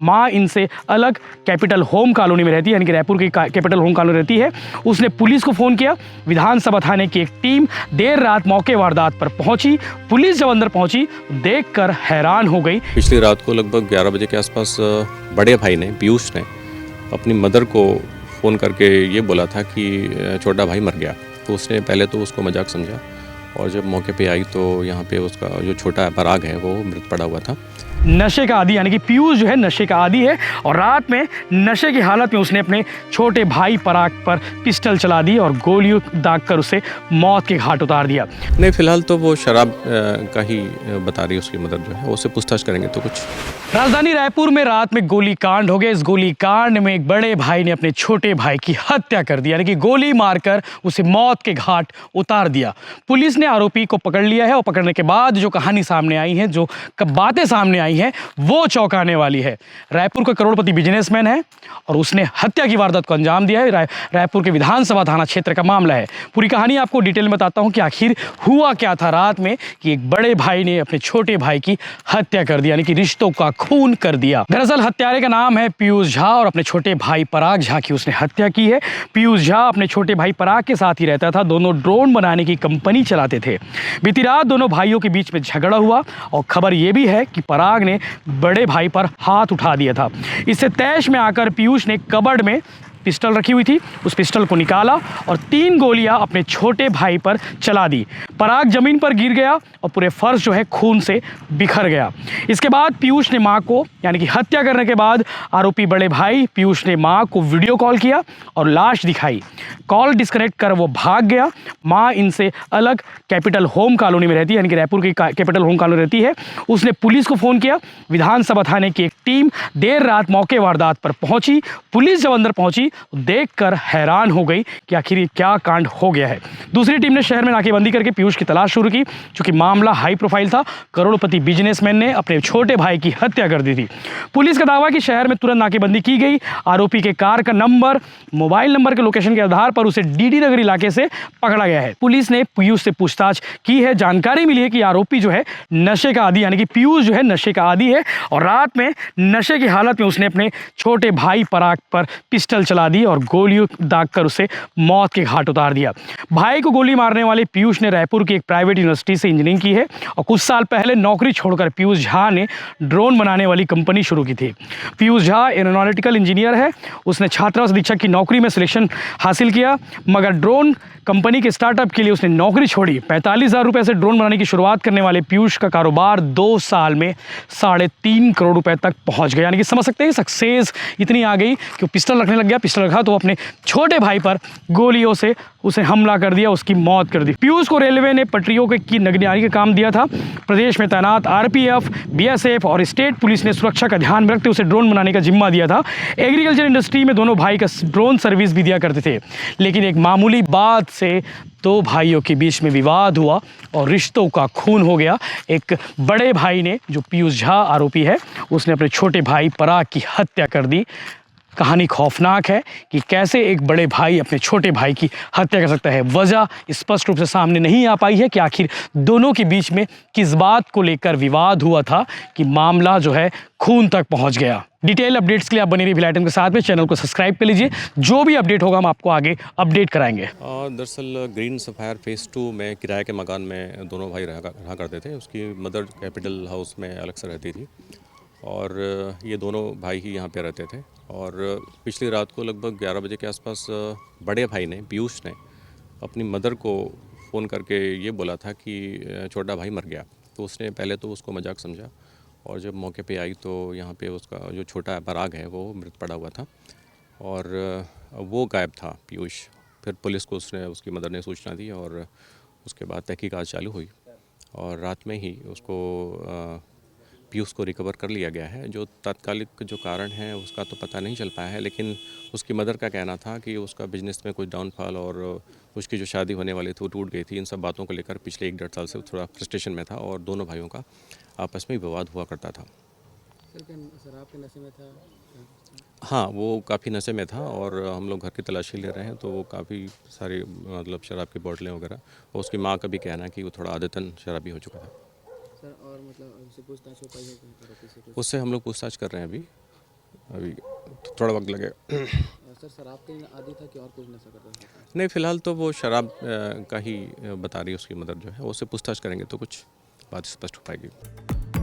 माँ इनसे अलग कैपिटल होम कॉलोनी में रहती है, यानी कि रायपुर की कैपिटल होम कॉलोनी रहती है। उसने पुलिस को फ़ोन किया। विधानसभा थाने की एक टीम देर रात मौके वारदात पर पहुंची। पुलिस जब अंदर पहुंची देखकर हैरान हो गई। पिछली रात को लगभग 11 बजे के आसपास बड़े भाई ने पीयूष ने अपनी मदर को फ़ोन करके ये बोला था कि छोटा भाई मर गया। तो उसने पहले तो उसको मजाक समझा और जब मौके पे आई तो यहाँ पे उसका जो छोटा पराग है वो मृत पड़ा हुआ था। नशे का आदी यानी कि पीयूष जो है नशे का आदी है और रात में नशे की हालत में उसने अपने छोटे भाई पराग पर पिस्टल चला दी और गोलियों दागकर उसे मौत के घाट उतार दिया। नहीं, फिलहाल तो वो शराब का ही बता रही है उसकी मदर जो है, उससे पूछताछ करेंगे तो कुछ। राजधानी रायपुर में रात में गोलीकांड हो गया। इस गोलीकांड में एक बड़े भाई ने अपने छोटे भाई की हत्या कर दी, यानी कि गोली मारकर उसे मौत के घाट उतार दिया। पुलिस ने आरोपी को पकड़ लिया है और पकड़ने के बाद जो कहानी सामने आई है, जो बातें सामने आई हैं, वो चौंकाने वाली है। रायपुर का करोड़पति बिजनेसमैन है और उसने हत्या की वारदात को अंजाम दिया है। रायपुर के विधानसभा थाना क्षेत्र का मामला है। पूरी कहानी आपको डिटेल में बताता हूँ कि आखिर हुआ क्या था रात में कि एक बड़े भाई ने अपने छोटे भाई की हत्या कर दी, यानी कि रिश्तों का खून कर दिया। दरअसल हत्यारे का नाम है पीयूष झा और अपने छोटे भाई पराग झा की उसने हत्या की है। पीयूष झा अपने छोटे भाई पराग के साथ ही रहता था। दोनों ड्रोन बनाने की कंपनी चलाते थे। बीती रात दोनों भाइयों के बीच में झगड़ा हुआ और खबर यह भी है कि पराग ने बड़े भाई पर हाथ उठा दिया था। इससे तैश में आकर पीयूष ने कबर्ड में पिस्टल रखी हुई थी, उस पिस्टल को निकाला और 3 गोलियां अपने छोटे भाई पर चला दी। पराग जमीन पर गिर गया और पूरे फर्श जो है खून से बिखर गया। इसके बाद पीयूष ने मां को, यानी कि हत्या करने के बाद आरोपी बड़े भाई पीयूष ने मां को वीडियो कॉल किया और लाश दिखाई। कॉल डिस्कनेक्ट कर वो भाग गया। मां इनसे अलग कैपिटल होम कॉलोनी में रहती है, यानी कि रायपुर की कैपिटल होम कॉलोनी रहती है। उसने पुलिस को फ़ोन किया। विधानसभा थाने की एक टीम देर रात मौके वारदात पर पहुंची। पुलिस जब अंदर पहुंची देखकर हैरान हो गई कि आखिर क्या कांड हो गया है। दूसरी टीम ने शहर में नाकेबंदी करके पीयूष की तलाश शुरू की। चूंकि मामला हाई प्रोफाइल था, करोड़पति बिजनेसमैन ने अपने छोटे भाई की हत्या कर दी थी। पुलिस का दावा कि शहर में तुरंत नाकेबंदी की गई। आरोपी के कार का नंबर, मोबाइल नंबर के लोकेशन के आधार पर उसे डीडी नगर इलाके से पकड़ा गया है। पुलिस ने पीयूष से पूछताछ की है। जानकारी मिली है कि आरोपी जो है नशे का आदी, यानी कि पीयूष जो है नशे का आदी है और रात में नशे की हालत में उसने अपने छोटे भाई पराग पर पिस्टल चला दी और गोलियों दागकर उसे मौत के घाट उतार दिया। भाई को गोली मारने वाले पीयूष ने रायपुर की एक प्राइवेट यूनिवर्सिटी से इंजीनियरिंग की है और कुछ साल पहले नौकरी छोड़कर पीयूष झा ने ड्रोन बनाने वाली कंपनी शुरू की थी। पीयूष झा एरोनॉटिकल इंजीनियर है। उसने छात्रावास अधीक्षक की नौकरी में सिलेक्शन हासिल किया, मगर ड्रोन कंपनी के स्टार्टअप के लिए उसने नौकरी छोड़ी। 45,000 रुपये से ड्रोन बनाने की शुरुआत करने वाले पीयूष का कारोबार 2 साल में 3.5 करोड़ रुपए तक पहुंच गया। यानी कि समझ सकते हैं सक्सेस इतनी आ गई कि वो पिस्टल रखने लग गया। पिस्टल रखा तो अपने छोटे भाई पर गोलियों से उसे हमला कर दिया, उसकी मौत कर दी। पीयूष को रेलवे ने पटरियों की निगरानी का काम दिया था। प्रदेश में तैनात आरपीएफ, बीएसएफ और स्टेट पुलिस ने सुरक्षा का ध्यान रखते उसे ड्रोन बनाने का जिम्मा दिया था। एग्रीकल्चर इंडस्ट्री में दोनों भाई का ड्रोन सर्विस भी दिया करते थे। लेकिन एक मामूली बात से 2 भाइयों के बीच में विवाद हुआ और रिश्तों का खून हो गया। एक बड़े भाई ने, जो पीयूष झा आरोपी है, उसने अपने छोटे भाई पराग की हत्या कर दी। कहानी खौफनाक है कि कैसे एक बड़े भाई अपने छोटे भाई की हत्या कर सकता है। वजह स्पष्ट रूप से सामने नहीं आ पाई है कि आखिर दोनों के बीच में किस बात को लेकर विवाद हुआ था कि मामला जो है खून तक पहुंच गया। डिटेल अपडेट्स के लिए आप बने रहिए भिल आइटम के साथ में। चैनल को सब्सक्राइब कर लीजिए। जो भी अपडेट होगा हम आपको आगे अपडेट कराएंगे। दरअसल ग्रीन सफायर फेज़ 2 में किराए के मकान में दोनों भाई रहा करते थे। उसकी मदर कैपिटल हाउस में अलग से रहती थी और ये दोनों भाई ही यहाँ पे रहते थे। और पिछली रात को लगभग 11 बजे के आसपास बड़े भाई ने पीयूष ने अपनी मदर को फ़ोन करके ये बोला था कि छोटा भाई मर गया। तो उसने पहले तो उसको मजाक समझा और जब मौके पे आई तो यहाँ पे उसका जो छोटा पराग है वो मृत पड़ा हुआ था और वो गायब था पीयूष। फिर पुलिस को उसकी मदर ने सूचना दी और उसके बाद तहकीकात चालू हुई और रात में ही उसको पीयूष को रिकवर कर लिया गया है। जो तात्कालिक जो कारण है उसका तो पता नहीं चल पाया है, लेकिन उसकी मदर का कहना था कि उसका बिजनेस में कुछ डाउनफॉल और उसकी जो शादी होने वाली थी वो टूट गई थी। इन सब बातों को लेकर पिछले 1-1.5 साल से थोड़ा फ्रस्ट्रेशन में था और दोनों भाइयों का आपस में विवाद हुआ करता था। शराब के नशे में था? हाँ, वो काफ़ी नशे में था और हम लोग घर की तलाशी ले रहे हैं तो वो काफ़ी सारी मतलब शराब की बोतलें वगैरह, और उसकी माँ का भी कहना है कि वो थोड़ा आदतन शराबी हो चुका था। सर और मतलब उससे पूछताछ हो पाई है? उससे हम लोग पूछताछ कर रहे हैं अभी अभी थोड़ा वक्त लगेगा। सर शराब के आदी था कि और कुछ नशा करता था? नहीं, फ़िलहाल तो वो शराब का ही बता रही है उसकी मदर जो है, वो उससे पूछताछ करेंगे तो कुछ बात स्पष्ट हो पाएगी।